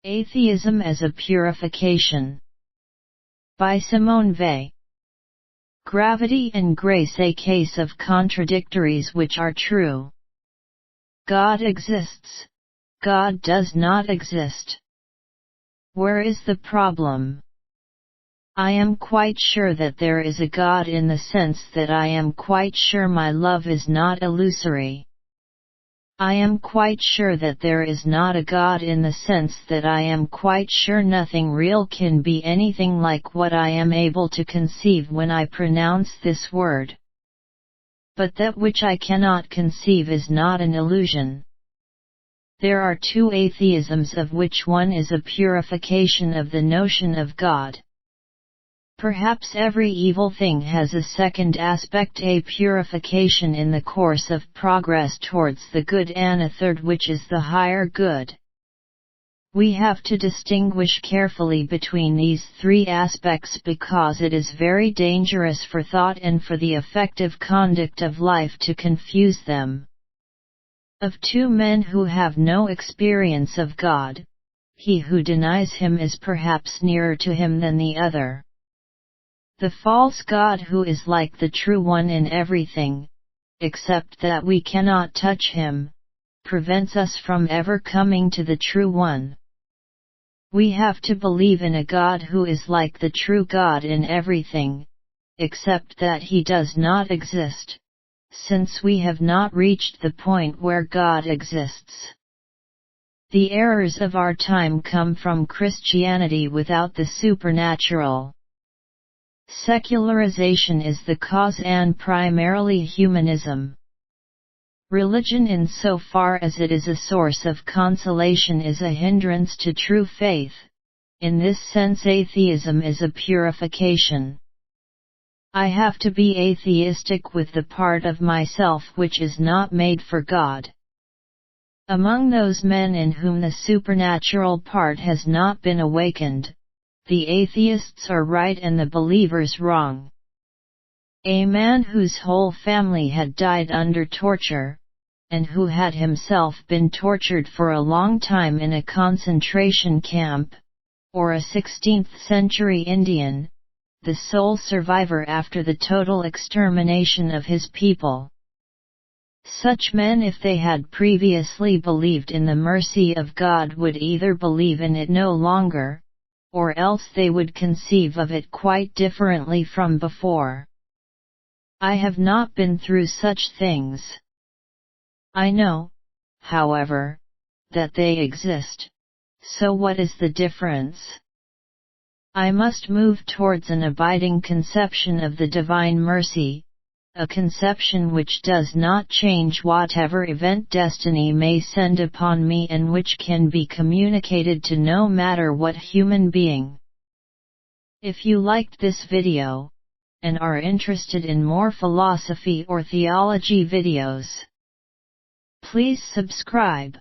Atheism as a Purification. By Simone Weil. Gravity and grace, a case of contradictories which are true. God exists. God does not exist. Where is the problem? I am quite sure that there is a God in the sense that I am quite sure my love is not illusory. I am quite sure that there is not a God in the sense that I am quite sure nothing real can be anything like what I am able to conceive when I pronounce this word. But that which I cannot conceive is not an illusion. There are two atheisms, of which one is a purification of the notion of God. Perhaps every evil thing has a second aspect, a purification in the course of progress towards the good, and a third which is the higher good. We have to distinguish carefully between these three aspects because it is very dangerous for thought and for the effective conduct of life to confuse them. Of two men who have no experience of God, he who denies him is perhaps nearer to him than the other. The false God, who is like the true one in everything, except that we cannot touch him, prevents us from ever coming to the true one. We have to believe in a God who is like the true God in everything, except that he does not exist, since we have not reached the point where God exists. The errors of our time come from Christianity without the supernatural. Secularization is the cause, and primarily humanism. Religion, in so far as it is a source of consolation, is a hindrance to true faith. In this sense, atheism is a purification. I have to be atheistic with the part of myself which is not made for God. Among those men in whom the supernatural part has not been awakened, the atheists are right and the believers wrong. A man whose whole family had died under torture, and who had himself been tortured for a long time in a concentration camp, or a 16th-century Indian, the sole survivor after the total extermination of his people. Such men, if they had previously believed in the mercy of God, would either believe in it no longer, or else they would conceive of it quite differently from before. I have not been through such things. I know, however, that they exist. So what is the difference? I must move towards an abiding conception of the divine mercy, a conception which does not change whatever event destiny may send upon me, and which can be communicated to no matter what human being. If you liked this video, and are interested in more philosophy or theology videos, please subscribe.